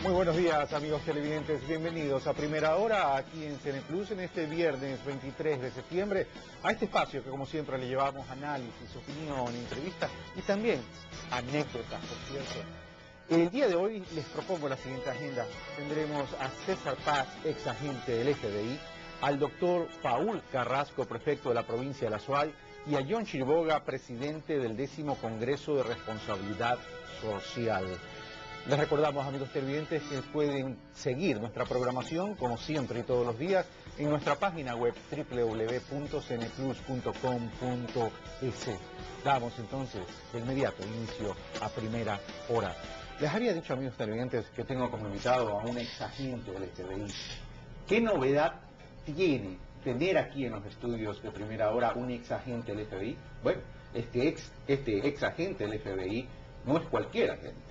Muy buenos días, amigos televidentes. Bienvenidos a Primera Hora aquí en CNE Plus en este viernes 23 de septiembre a este espacio que como siempre le llevamos análisis, opinión, entrevistas y también anécdotas, por cierto. El día de hoy les propongo la siguiente agenda. Tendremos a César Paz, ex agente del FBI, al doctor Paul Carrasco, prefecto de la provincia de La Suay, y a John Chiriboga, presidente del 10º Congreso de Responsabilidad Social. Les recordamos, amigos televidentes, que pueden seguir nuestra programación, como siempre y todos los días, en nuestra página web www.cneplus.com.es. Damos entonces de inmediato inicio a Primera Hora. Les había dicho, amigos televidentes, que tengo como invitado a un ex agente del FBI. ¿Qué novedad tiene tener aquí en los estudios de Primera Hora un ex agente del FBI? Bueno, este ex agente del FBI no es cualquier agente.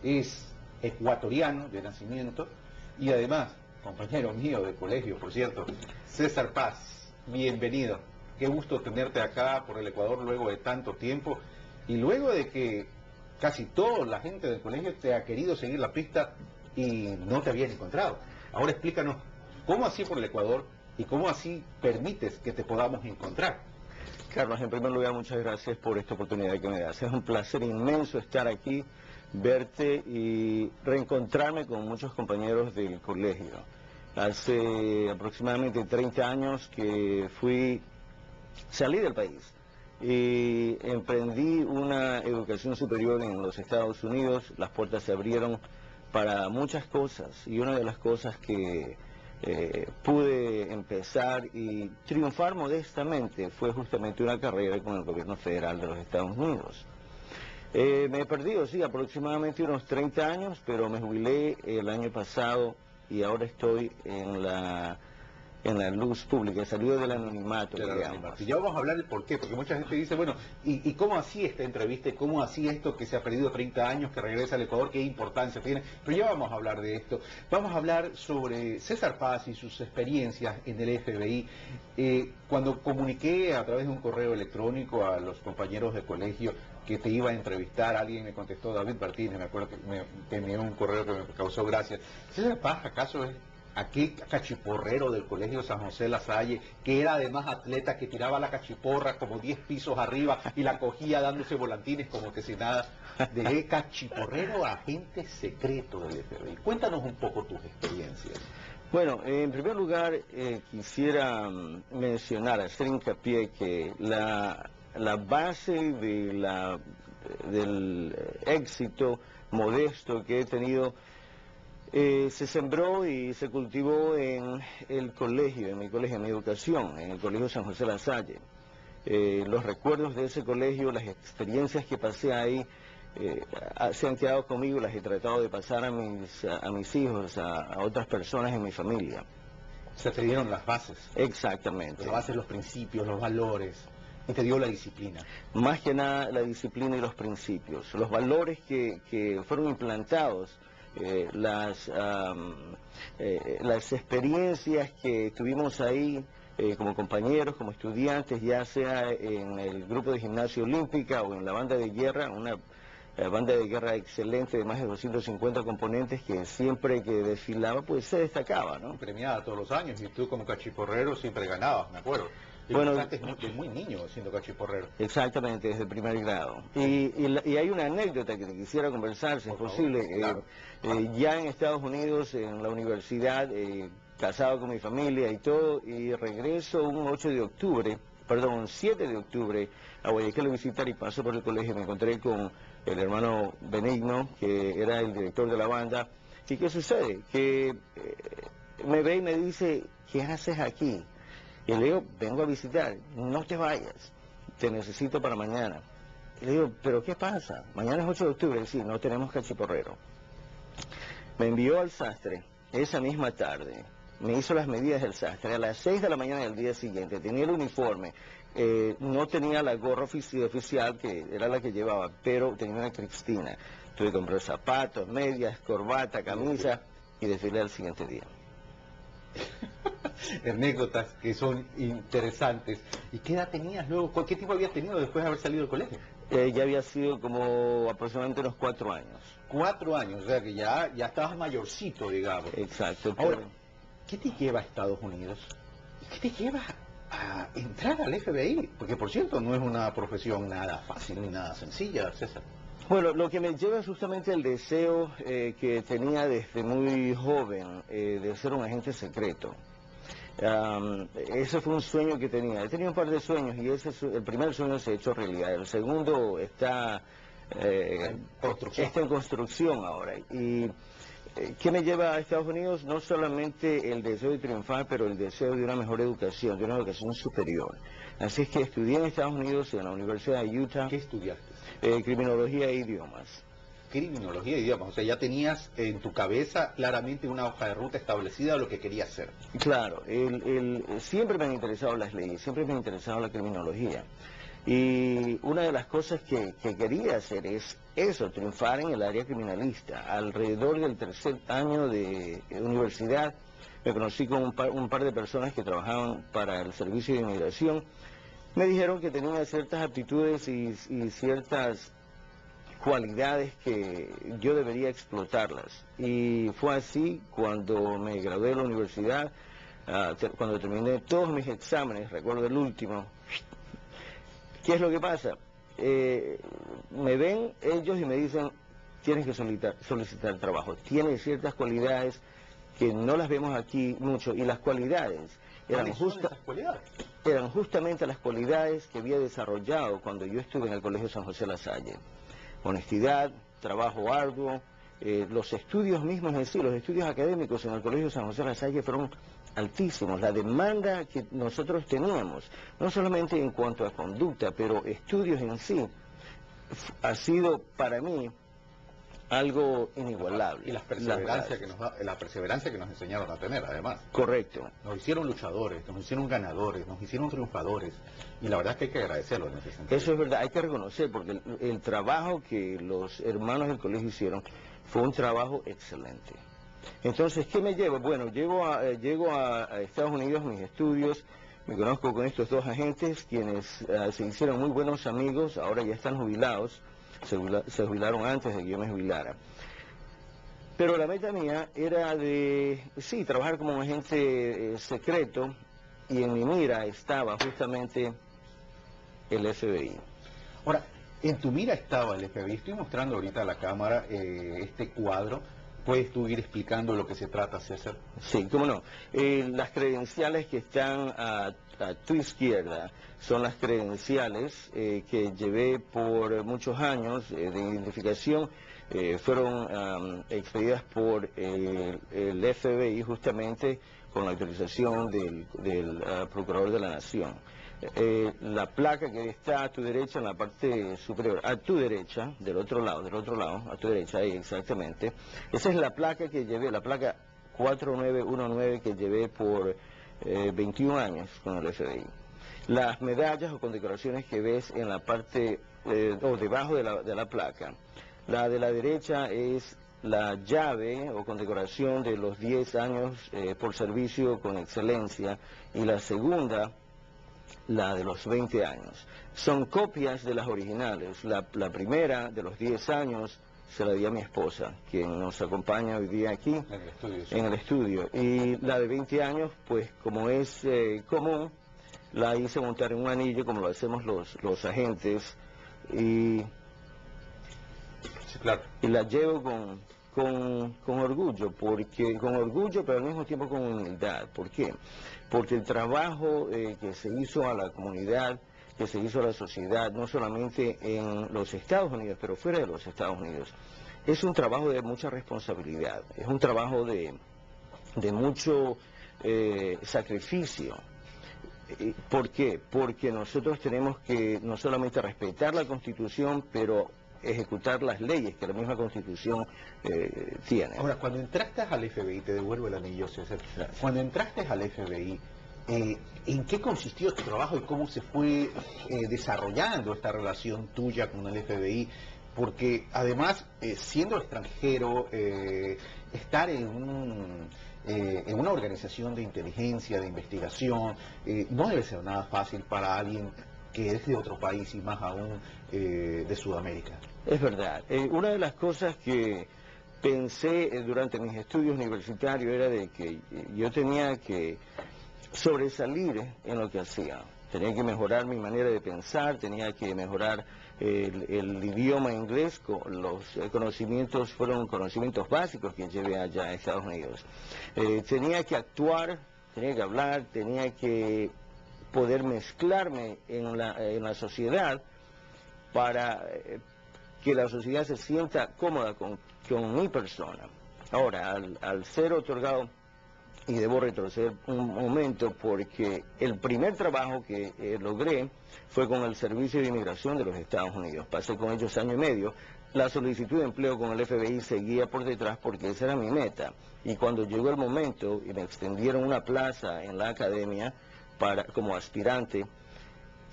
Es ecuatoriano de nacimiento y además compañero mío de colegio, por cierto. César Paz, bienvenido. Qué gusto tenerte acá por el Ecuador luego de tanto tiempo y luego de que casi toda la gente del colegio te ha querido seguir la pista y no te habían encontrado. Ahora explícanos, ¿cómo así por el Ecuador y cómo así permites que te podamos encontrar? Carlos, en primer lugar, muchas gracias por esta oportunidad que me das. Es un placer inmenso estar aquí, verte y reencontrarme con muchos compañeros del colegio. Hace aproximadamente 30 años que salí del país y emprendí una educación superior en los Estados Unidos. Las puertas se abrieron para muchas cosas y una de las cosas que pude empezar y triunfar modestamente fue justamente una carrera con el gobierno federal de los Estados Unidos. Me he perdido, sí, aproximadamente unos 30 años, pero me jubilé el año pasado y ahora estoy en la luz pública, he salido del anonimato. Y ya vamos a hablar del por qué, porque mucha gente dice, bueno, ¿y cómo así esta entrevista? ¿Y cómo así esto que se ha perdido 30 años, que regresa al Ecuador? ¿Qué importancia tiene? Pero ya vamos a hablar de esto. Vamos a hablar sobre César Paz y sus experiencias en el FBI. Cuando comuniqué a través de un correo electrónico a los compañeros de colegio que te iba a entrevistar, alguien me contestó, David Martínez, me acuerdo que me envió un correo que me causó gracia. ¿César Paz acaso es aquel cachiporrero del Colegio San José La Salle, que era además atleta, que tiraba la cachiporra como 10 pisos arriba y la cogía dándose volantines como que si nada? De cachiporrero a agente secreto del FBI. Cuéntanos un poco tus experiencias. Bueno, en primer lugar quisiera mencionar, hacer hincapié que la base del éxito modesto que he tenido se sembró y se cultivó en el colegio, en mi educación, en el Colegio San José La Salle. Los recuerdos de ese colegio, las experiencias que pasé ahí, se han quedado conmigo, las he tratado de pasar a mis hijos, a otras personas en mi familia. Se te dieron las bases. Exactamente. Las bases, los principios, los valores, y te dio la disciplina. Más que nada la disciplina y los principios, los valores que fueron implantados. Las experiencias que tuvimos ahí como compañeros, como estudiantes, ya sea en el grupo de gimnasia olímpica o en la banda de guerra, una banda de guerra excelente de más de 250 componentes que siempre que desfilaba pues se destacaba, ¿no? Premiada todos los años y tú como cachiporrero siempre ganabas, me acuerdo. Bueno, desde muy niño siendo cachiporrero. Exactamente, desde el primer grado. Y hay una anécdota que te quisiera conversar, si es posible. Claro. Ya en Estados Unidos, en la universidad, casado con mi familia y todo, y regreso un 7 de octubre a Guayaquil a visitar y paso por el colegio. Me encontré con el hermano Benigno, que era el director de la banda. ¿Y qué sucede? Que me ve y me dice, ¿qué haces aquí? Y le digo, vengo a visitar, no te vayas, te necesito para mañana. Y le digo, ¿pero qué pasa? Mañana es 8 de octubre, sí, no tenemos cachiporrero. Me envió al sastre esa misma tarde, me hizo las medidas del sastre, a las 6 de la mañana del día siguiente, tenía el uniforme, no tenía la gorra oficial, que era la que llevaba, pero tenía una cristina. Tuve que comprar zapatos, medias, corbata, camisa, y desfilé al siguiente día. Anécdotas que son interesantes. ¿Y qué edad tenías luego? ¿Qué tiempo habías tenido después de haber salido del colegio? Ya había sido como aproximadamente unos 4 años. 4 años, o sea que ya estabas mayorcito, digamos. Exacto. Ahora, ¿qué te lleva a Estados Unidos? ¿Qué te lleva a entrar al FBI? Porque, por cierto, no es una profesión nada fácil ni nada sencilla, César. Bueno, lo que me lleva es justamente el deseo que tenía desde muy joven de ser un agente secreto. Ese fue un sueño que tenía. He tenido un par de sueños y el primer sueño se ha hecho realidad. El segundo está en construcción ahora. Y ¿qué me lleva a Estados Unidos? No solamente el deseo de triunfar, pero el deseo de una mejor educación, de una educación superior. Así es que estudié en Estados Unidos, en la Universidad de Utah. ¿Qué estudiaste? Criminología e idiomas. Criminología e idiomas, o sea, ya tenías en tu cabeza claramente una hoja de ruta establecida de lo que querías hacer. Claro, siempre me han interesado las leyes, siempre me ha interesado la criminología. Y una de las cosas que quería hacer es eso, triunfar en el área criminalista. Alrededor del tercer año de universidad me conocí con un par de personas que trabajaban para el Servicio de Inmigración. Me dijeron que tenía ciertas aptitudes y ciertas cualidades que yo debería explotarlas. Y fue así cuando me gradué de la universidad, cuando terminé todos mis exámenes, recuerdo el último. ¿Qué es lo que pasa? Me ven ellos y me dicen, tienes que solicitar trabajo. Tienes ciertas cualidades que no las vemos aquí mucho, y las cualidades eran justamente las cualidades que había desarrollado cuando yo estuve en el Colegio San José La Salle. Honestidad, trabajo arduo, los estudios mismos en sí, los estudios académicos en el Colegio San José La Salle fueron altísimos. La demanda que nosotros teníamos, no solamente en cuanto a conducta, pero estudios en sí, ha sido para mí algo inigualable. Y la perseverancia que nos enseñaron a tener, además. Correcto. Nos hicieron luchadores, nos hicieron ganadores, nos hicieron triunfadores. Y la verdad es que hay que agradecerlo en ese sentido. Eso es verdad, hay que reconocer, porque el trabajo que los hermanos del colegio hicieron fue un trabajo excelente. Entonces, ¿qué me lleva? Bueno, llego a Estados Unidos, mis estudios, me conozco con estos dos agentes, quienes se hicieron muy buenos amigos, ahora ya están jubilados. Se jubilaron antes de que yo me jubilara. Pero la meta mía era de, sí, trabajar como un agente secreto, y en mi mira estaba justamente el FBI. Ahora, en tu mira estaba el FBI. Estoy mostrando ahorita a la cámara este cuadro. ¿Puedes tú ir explicando lo que se trata, César? Sí, cómo no. Las credenciales que están a tu izquierda son las credenciales que llevé por muchos años de identificación. Fueron expedidas por el FBI justamente con la autorización del Procurador de la Nación. La placa que está a tu derecha, en la parte superior, a tu derecha, del otro lado, a tu derecha, ahí exactamente, esa es la placa que llevé, la placa 4919 que llevé por 21 años con el FBI. Las medallas o condecoraciones que ves en la parte, o debajo de la placa, la de la derecha es la llave o condecoración de los 10 años por servicio con excelencia, y la segunda, la de los 20 años. Son copias de las originales. La primera, de los 10 años, se la di a mi esposa, quien nos acompaña hoy día aquí en el estudio. Y la de 20 años, pues como es común, la hice montar en un anillo, como lo hacemos los agentes, y, sí, claro. Y la llevo con orgullo, pero al mismo tiempo con humildad. ¿Por qué? Porque el trabajo que se hizo a la comunidad, que se hizo a la sociedad, no solamente en los Estados Unidos, pero fuera de los Estados Unidos, es un trabajo de mucha responsabilidad, es un trabajo de mucho sacrificio. ¿Por qué? Porque nosotros tenemos que no solamente respetar la Constitución, pero ejecutar las leyes que la misma Constitución tiene. Ahora, cuando entraste al FBI, te devuelvo el anillo, César. Cuando entraste al FBI, ¿en qué consistió tu trabajo y cómo se fue desarrollando esta relación tuya con el FBI? Porque además, siendo extranjero, estar en una organización de inteligencia, de investigación, no debe ser nada fácil para alguien que es de otro país y más aún de Sudamérica. Es verdad. Una de las cosas que pensé durante mis estudios universitarios era de que yo tenía que sobresalir en lo que hacía. Tenía que mejorar mi manera de pensar, tenía que mejorar el idioma inglés. Los conocimientos fueron conocimientos básicos que llevé allá a Estados Unidos. Tenía que actuar, tenía que hablar, tenía que poder mezclarme en la sociedad para que la sociedad se sienta cómoda con mi persona. Ahora, al ser otorgado, y debo retroceder un momento porque el primer trabajo que logré fue con el Servicio de Inmigración de los Estados Unidos. Pasé con ellos año y medio. La solicitud de empleo con el FBI seguía por detrás porque esa era mi meta. Y cuando llegó el momento y me extendieron una plaza en la academia como aspirante,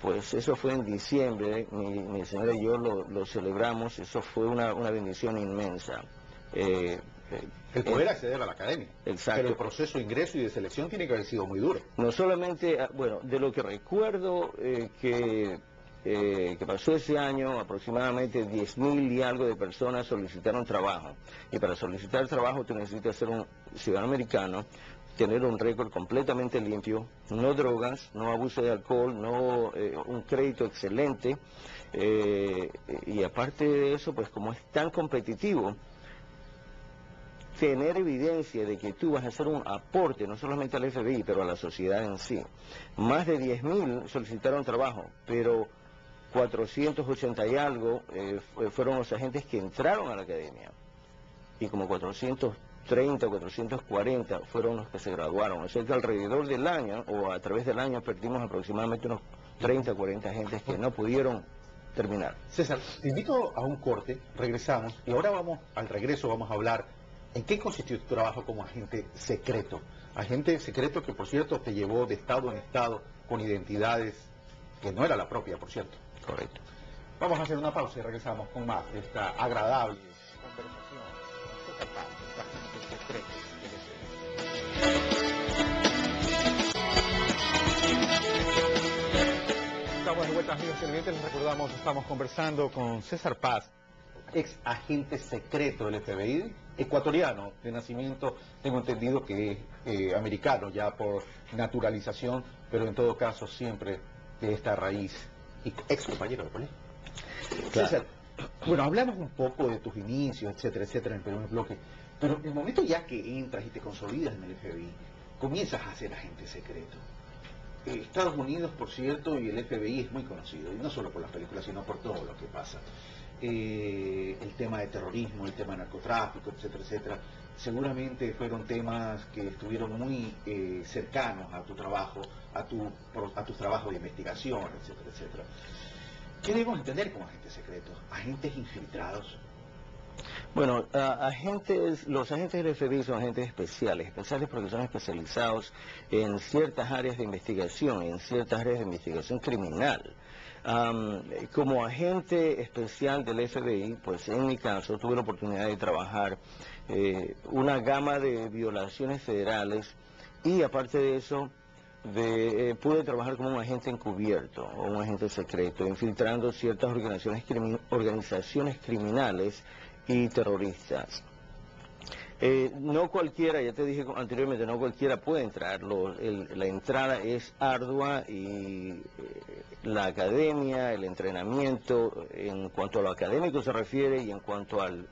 pues eso fue en diciembre, mi señora y yo lo celebramos, eso fue una bendición inmensa. El poder acceder a la academia. Exacto. Pero el proceso de ingreso y de selección tiene que haber sido muy duro. No solamente, bueno, de lo que recuerdo que pasó ese año, aproximadamente 10.000 y algo de personas solicitaron trabajo. Y para solicitar trabajo tú necesitas ser un ciudadano americano, tener un récord completamente limpio, no drogas, no abuso de alcohol, no un crédito excelente. Y aparte de eso, pues como es tan competitivo, tener evidencia de que tú vas a hacer un aporte, no solamente al FBI, pero a la sociedad en sí. Más de 10.000 solicitaron trabajo, pero 480 y algo fueron los agentes que entraron a la academia. Y como 430 o 440 fueron los que se graduaron. O sea que alrededor del año, o a través del año, perdimos aproximadamente unos 30 o 40 agentes que no pudieron terminar. César, te invito a un corte, regresamos, y ahora al regreso vamos a hablar en qué consistió tu trabajo como agente secreto. Agente secreto que, por cierto, te llevó de estado en estado con identidades que no era la propia, por cierto. Correcto. Vamos a hacer una pausa y regresamos con más de esta agradable conversación con César Paz, agente secreto. Estamos de vuelta, amigos televidentes. Les recordamos, estamos conversando con César Paz, ex agente secreto del FBI, ecuatoriano de nacimiento, tengo entendido que es americano ya por naturalización, pero en todo caso siempre de esta raíz, y ex compañero de colegio. Claro. César, bueno, hablamos un poco de tus inicios, etcétera, etcétera, en el primer bloque, pero en el momento ya que entras y te consolidas en el FBI, comienzas a ser agente secreto. Estados Unidos, por cierto, y el FBI es muy conocido, y no solo por las películas, sino por todo lo que pasa. El tema de terrorismo, el tema de narcotráfico, etcétera, etcétera, seguramente fueron temas que estuvieron muy cercanos a tu trabajo, a tus trabajos de investigación, etcétera, etcétera. ¿Qué debemos entender como agentes secretos? ¿Agentes infiltrados? Bueno, los agentes del FBI son agentes especiales porque son especializados en ciertas áreas de investigación, criminal. Como agente especial del FBI, pues en mi caso tuve la oportunidad de trabajar una gama de violaciones federales y aparte de eso pude trabajar como un agente encubierto o un agente secreto, infiltrando ciertas organizaciones criminales y terroristas. No cualquiera, ya te dije anteriormente, no cualquiera puede entrar, la entrada es ardua y la academia, el entrenamiento, en cuanto a lo académico se refiere y en cuanto al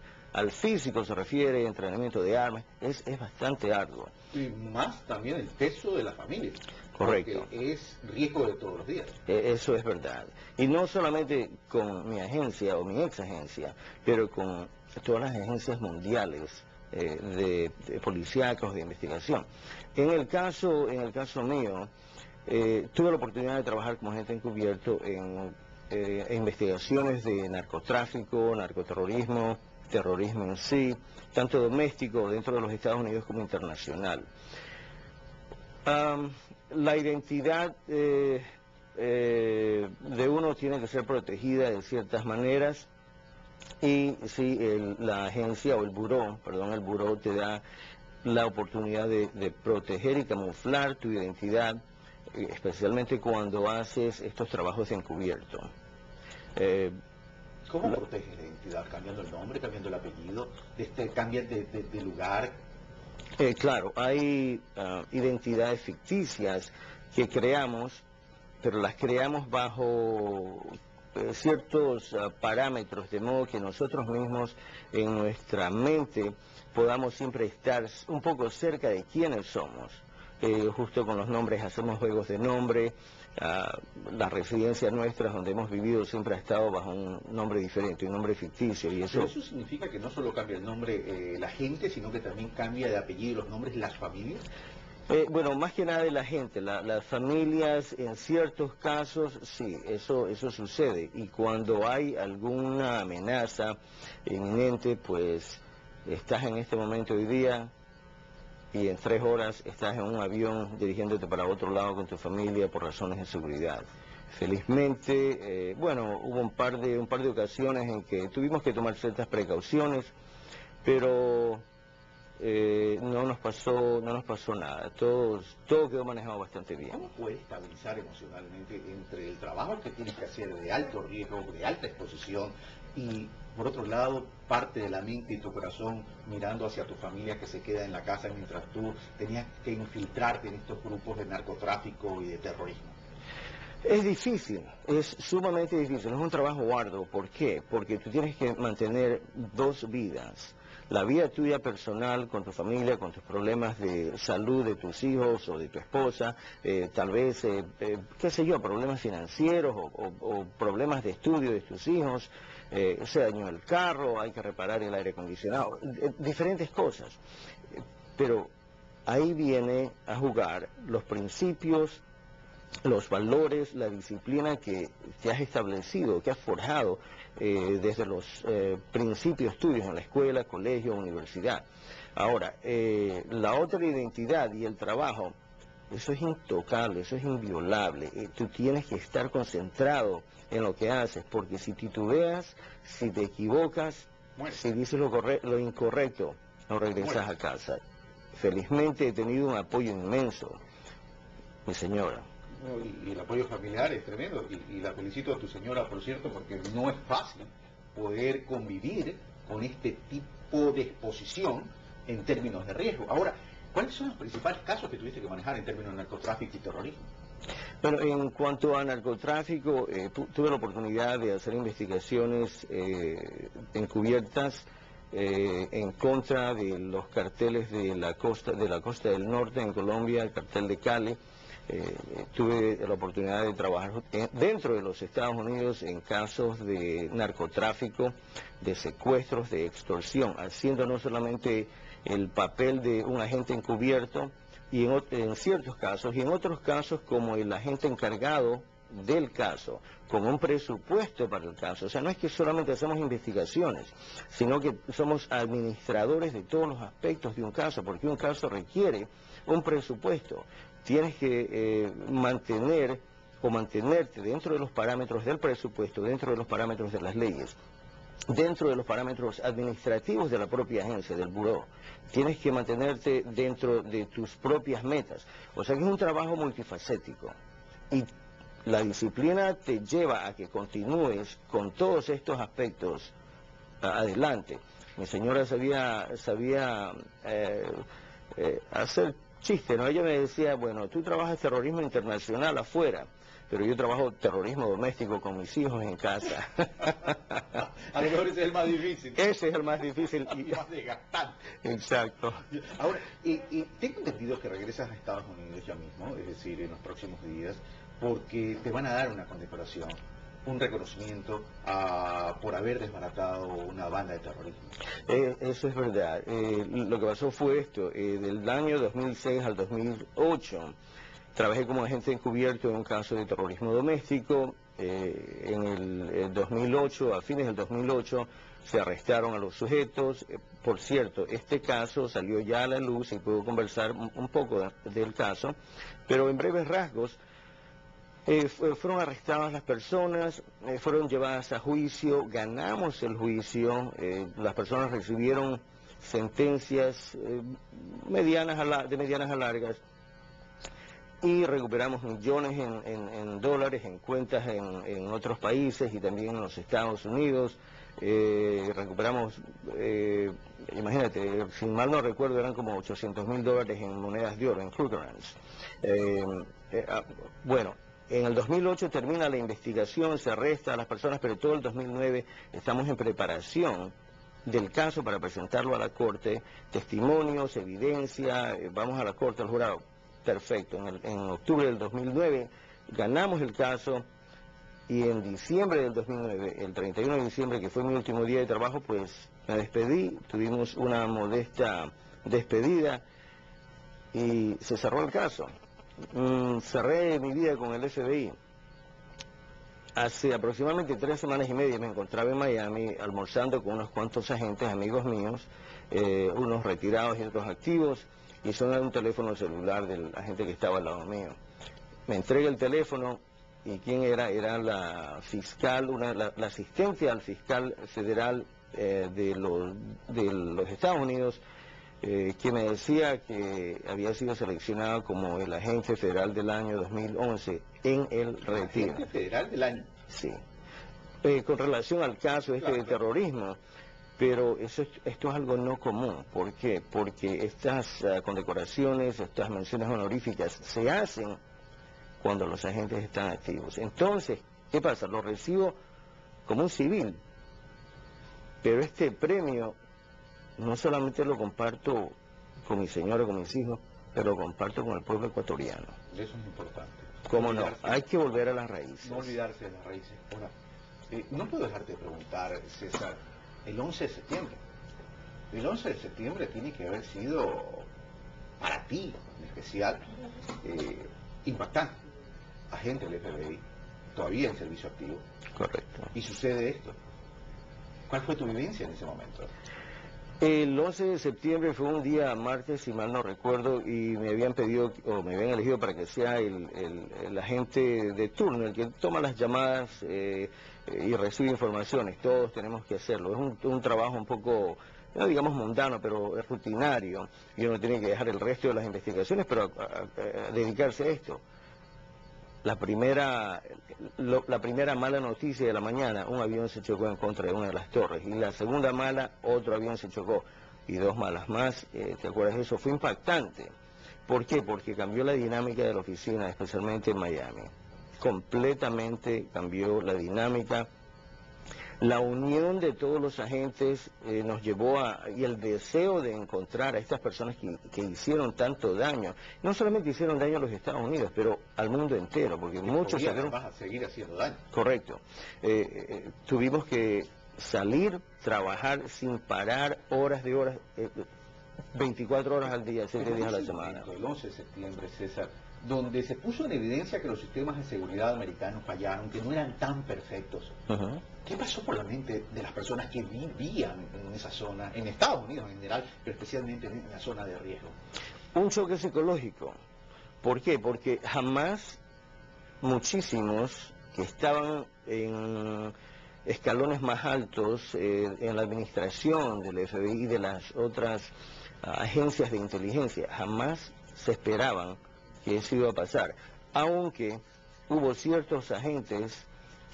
físico se refiere, entrenamiento de armas, es bastante arduo. Y más también el peso de la familia. Correcto. Porque es riesgo de todos los días. Eso es verdad. Y no solamente con mi agencia o mi ex agencia, pero con todas las agencias mundiales de policíacos, de investigación. En el caso mío, tuve la oportunidad de trabajar como agente encubierto en investigaciones de narcotráfico, narcoterrorismo, terrorismo en sí, tanto doméstico dentro de los Estados Unidos como internacional. La identidad de uno tiene que ser protegida de ciertas maneras y si la agencia o el buró te da la oportunidad de proteger y camuflar tu identidad especialmente cuando haces estos trabajos encubierto. ¿Cómo proteges la identidad? ¿Cambiando el nombre, cambiando el apellido? ¿Cambias de lugar? Claro, hay identidades ficticias que creamos, pero las creamos bajo ciertos parámetros, de modo que nosotros mismos en nuestra mente podamos siempre estar un poco cerca de quiénes somos. Justo con los nombres hacemos juegos de nombre. La residencia nuestra donde hemos vivido siempre ha estado bajo un nombre diferente, un nombre ficticio. Y Pero eso significa que no solo cambia el nombre la gente, sino que también cambia de apellido los nombres las familias. Bueno, más que nada de la gente, las familias en ciertos casos, sí, eso sucede. Y cuando hay alguna amenaza inminente, pues estás en este momento hoy día y en 3 horas estás en un avión dirigiéndote para otro lado con tu familia por razones de seguridad. Felizmente, bueno, hubo un par de ocasiones en que tuvimos que tomar ciertas precauciones, pero no nos pasó nada. Todo quedó manejado bastante bien. ¿Cómo puedes estabilizar emocionalmente entre el trabajo que tienes que hacer de alto riesgo, de alta exposición, y por otro lado parte de la mente y tu corazón mirando hacia tu familia que se queda en la casa mientras tú tenías que infiltrarte en estos grupos de narcotráfico y de terrorismo? Es difícil, es sumamente difícil, es un trabajo arduo. ¿Por qué? Porque tú tienes que mantener 2 vidas. La vida tuya personal con tu familia, con tus problemas de salud de tus hijos o de tu esposa, tal vez, qué sé yo, problemas financieros o problemas de estudio de tus hijos, se dañó el carro, hay que reparar el aire acondicionado, diferentes cosas. Pero ahí viene a jugar los principios, los valores, la disciplina que has establecido, que has forjado desde los principios tuyos en la escuela, colegio, universidad. Ahora, la otra identidad y el trabajo, eso es intocable, eso es inviolable. Tú tienes que estar concentrado en lo que haces, porque si titubeas, si te equivocas, si dices lo incorrecto, no regresas a casa. Felizmente he tenido un apoyo inmenso, mi señora. Y el apoyo familiar es tremendo, y la felicito a tu señora, por cierto, porque no es fácil poder convivir con este tipo de exposición en términos de riesgo. Ahora, ¿cuáles son los principales casos que tuviste que manejar en términos de narcotráfico y terrorismo? Bueno, en cuanto a narcotráfico, tuve la oportunidad de hacer investigaciones encubiertas en contra de los carteles de la costa del norte en Colombia, el cartel de Cali. Tuve la oportunidad de trabajar dentro de los Estados Unidos en casos de narcotráfico, de secuestros, de extorsión, haciendo no solamente el papel de un agente encubierto, y en ciertos casos, y en otros casos como el agente encargado del caso, con un presupuesto para el caso. O sea, no es que solamente hacemos investigaciones, sino que somos administradores de todos los aspectos de un caso, porque un caso requiere un presupuesto. Tienes que mantener o mantenerte dentro de los parámetros del presupuesto, dentro de los parámetros de las leyes, dentro de los parámetros administrativos de la propia agencia, del buró. Tienes que mantenerte dentro de tus propias metas. O sea que es un trabajo multifacético. Y la disciplina te lleva a que continúes con todos estos aspectos adelante. Mi señora sabía hacer chiste, ¿no? Ella me decía, bueno, tú trabajas terrorismo internacional afuera, pero yo trabajo terrorismo doméstico con mis hijos en casa. A lo mejor ese es el más difícil. Ese es el más difícil. Y más desgastante. Exacto. Ahora, tengo entendido que regresas a Estados Unidos ya mismo, es decir, en los próximos días, porque te van a dar una condecoración, un reconocimiento por haber desbaratado una banda de terrorismo. Eso es verdad. Lo que pasó fue esto. Del año 2006 al 2008 trabajé como agente encubierto en un caso de terrorismo doméstico. En el 2008, a fines del 2008, se arrestaron a los sujetos. Por cierto, este caso salió ya a la luz y puedo conversar un poco del caso, pero en breves rasgos, fueron arrestadas las personas, fueron llevadas a juicio, ganamos el juicio, las personas recibieron sentencias de medianas a largas, y recuperamos millones en dólares en cuentas en otros países y también en los Estados Unidos. Recuperamos, imagínate, si mal no recuerdo, eran como $800.000 en monedas de oro, en Krugerrands. Bueno, en el 2008 termina la investigación, se arresta a las personas, pero todo el 2009 estamos en preparación del caso para presentarlo a la Corte, testimonios, evidencia, vamos a la Corte, al jurado. Perfecto, en octubre del 2009 ganamos el caso y en diciembre del 2009, el 31 de diciembre, que fue mi último día de trabajo, pues me despedí, tuvimos una modesta despedida y se cerró el caso. Cerré mi vida con el FBI. Hace aproximadamente 3 semanas y media me encontraba en Miami almorzando con unos cuantos agentes, amigos míos, unos retirados y otros activos, y sonó un teléfono celular del agente que estaba al lado mío. Me entrega el teléfono y ¿quién era? Era la fiscal, la asistente al fiscal federal de los Estados Unidos, que me decía que había sido seleccionado como el agente federal del año 2011 en el retiro. ¿Agente federal del año? Sí. Con relación al caso de terrorismo, pero esto es algo no común. ¿Por qué? Porque estas condecoraciones, estas menciones honoríficas se hacen cuando los agentes están activos. Entonces, ¿qué pasa? Lo recibo como un civil, pero este premio no solamente lo comparto con mi señora, con mis hijos, pero lo comparto con el pueblo ecuatoriano. Eso es importante. ¿Cómo no? Hay que volver a las raíces. No olvidarse de las raíces. Ahora, no puedo dejarte de preguntar, César, el 11 de septiembre. El 11 de septiembre tiene que haber sido, para ti en especial, impactante. Agente del FBI, todavía en servicio activo. Correcto. Y sucede esto. ¿Cuál fue tu vivencia en ese momento? El 11 de septiembre fue un día martes, si mal no recuerdo, y me habían pedido, o me habían elegido para que sea el agente de turno, el que toma las llamadas y recibe informaciones. Todos tenemos que hacerlo. Es un trabajo un poco, no digamos mundano, pero es rutinario, y uno tiene que dejar el resto de las investigaciones, pero a dedicarse a esto. La primera mala noticia de la mañana, un avión se chocó en contra de una de las torres, y la segunda mala, otro avión se chocó, y 2 malas más. ¿Te acuerdas de eso? Fue impactante. ¿Por qué? Porque cambió la dinámica de la oficina, especialmente en Miami. Completamente cambió la dinámica. La unión de todos los agentes nos llevó y el deseo de encontrar a estas personas que hicieron tanto daño. No solamente hicieron daño a los Estados Unidos, pero al mundo entero, porque muchos sacaron... Vas a seguir haciendo daño. Correcto. Tuvimos que salir, trabajar sin parar, horas de horas, 24 horas al día, 7 días a la semana. El 11 de septiembre, César, donde se puso en evidencia que los sistemas de seguridad americanos fallaron, que no eran tan perfectos. ¿Qué pasó por la mente de las personas que vivían en esa zona, en Estados Unidos en general, pero especialmente en la zona de riesgo? Un choque psicológico. ¿Por qué? Porque jamás muchísimos que estaban en escalones más altos en la administración del FBI y de las otras agencias de inteligencia, jamás se esperaban que eso iba a pasar, aunque hubo ciertos agentes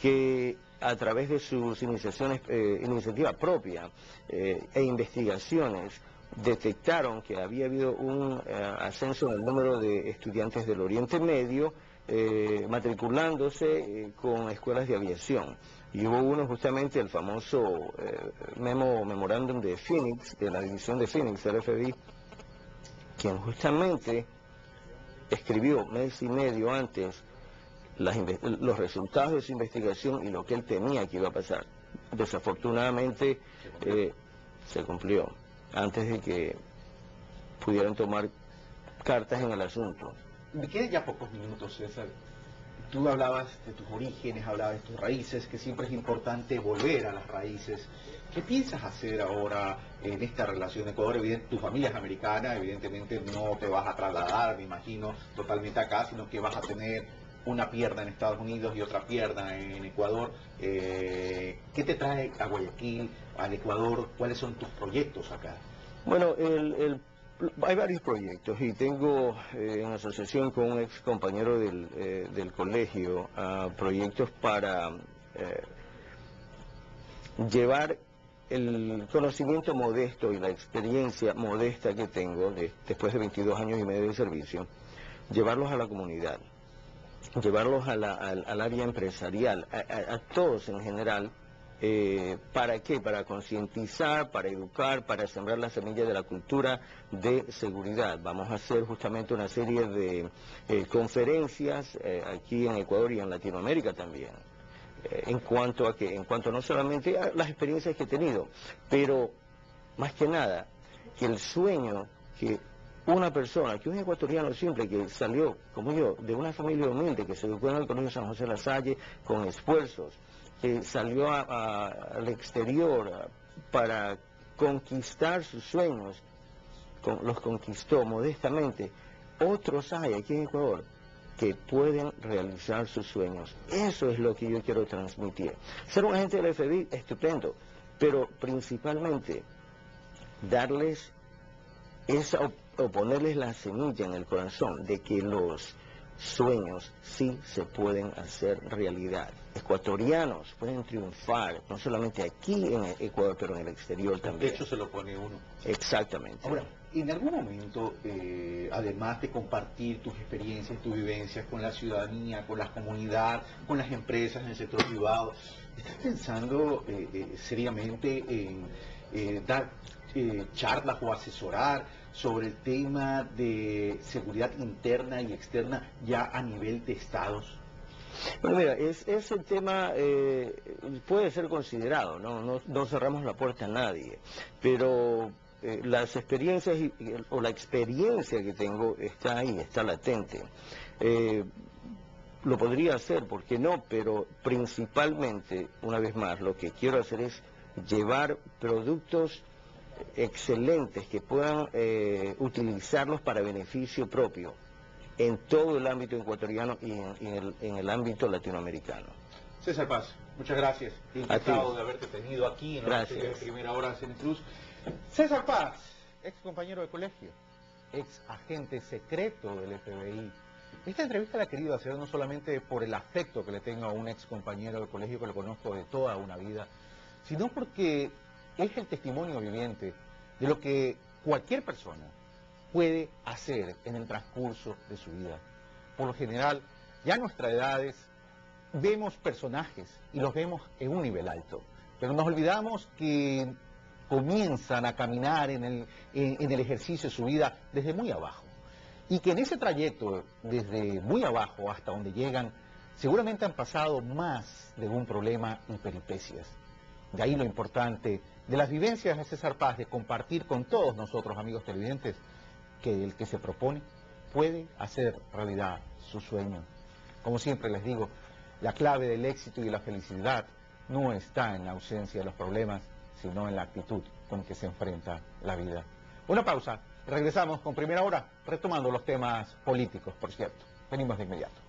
que a través de sus iniciativa propia e investigaciones detectaron que había habido un ascenso en el número de estudiantes del Oriente Medio matriculándose con escuelas de aviación. Y hubo uno justamente, el famoso memorándum de Phoenix, de la división de Phoenix del FBI, quien justamente escribió mes y medio antes los resultados de su investigación y lo que él temía que iba a pasar. Desafortunadamente se cumplió antes de que pudieran tomar cartas en el asunto. Me quedan ya pocos minutos, César. Tú hablabas de tus orígenes, hablabas de tus raíces, que siempre es importante volver a las raíces. ¿Qué piensas hacer ahora en esta relación Ecuador? Tu familia es americana, evidentemente no te vas a trasladar, me imagino, totalmente acá, sino que vas a tener una pierna en Estados Unidos y otra pierna en Ecuador. ¿Qué te trae a Guayaquil, al Ecuador? ¿Cuáles son tus proyectos acá? Bueno, el Hay varios proyectos y tengo en asociación con un ex compañero del colegio proyectos para llevar el conocimiento modesto y la experiencia modesta que tengo después de 22 años y medio de servicio, llevarlos a la comunidad, llevarlos al área empresarial, a todos en general. ¿Para qué? Para concientizar, para educar, para sembrar la semilla de la cultura de seguridad. Vamos a hacer justamente una serie de conferencias aquí en Ecuador y en Latinoamérica también. En cuanto no solamente a las experiencias que he tenido, pero más que nada, que el sueño que una persona, que un ecuatoriano simple que salió, como yo, de una familia humilde, que se educó en el Colegio San José de la Salle con esfuerzos, que salió al exterior para conquistar sus sueños, los conquistó modestamente. Otros hay aquí en Ecuador que pueden realizar sus sueños. Eso es lo que yo quiero transmitir. Ser un agente del FBI, estupendo, pero principalmente darles o ponerles la semilla en el corazón de que los sueños sí se pueden hacer realidad. Ecuatorianos pueden triunfar, no solamente aquí en Ecuador, pero en el exterior también. De hecho se lo pone uno. Exactamente. Ahora, en algún momento, además de compartir tus experiencias, tus vivencias con la ciudadanía, con la comunidad, con las empresas en el sector privado, ¿estás pensando seriamente en dar charlas o asesorar sobre el tema de seguridad interna y externa ya a nivel de estados? Bueno, mira, ese tema puede ser considerado, no cerramos la puerta a nadie, pero las experiencias o la experiencia que tengo está ahí, está latente. Lo podría hacer, ¿por qué no? Pero principalmente, una vez más, lo que quiero hacer es llevar productos excelentes que puedan utilizarlos para beneficio propio en todo el ámbito ecuatoriano y en el ámbito latinoamericano. César Paz, muchas gracias. Encantado de haberte tenido aquí en la primera hora de CENICRUZ. César Paz, ex compañero de colegio, ex agente secreto del FBI. Esta entrevista la he querido hacer no solamente por el afecto que le tengo a un ex compañero de colegio que lo conozco de toda una vida, sino porque es el testimonio viviente de lo que cualquier persona puede hacer en el transcurso de su vida. Por lo general, ya a nuestras edades vemos personajes y los vemos en un nivel alto, pero nos olvidamos que comienzan a caminar en el ejercicio de su vida desde muy abajo, y que en ese trayecto, desde muy abajo hasta donde llegan, seguramente han pasado más de un problema y peripecias. De ahí lo importante de las vivencias de César Paz, de compartir con todos nosotros, amigos televidentes, que el que se propone puede hacer realidad su sueño. Como siempre les digo, la clave del éxito y de la felicidad no está en la ausencia de los problemas, sino en la actitud con que se enfrenta la vida. Una pausa, regresamos con Primera Hora, retomando los temas políticos, por cierto. Venimos de inmediato.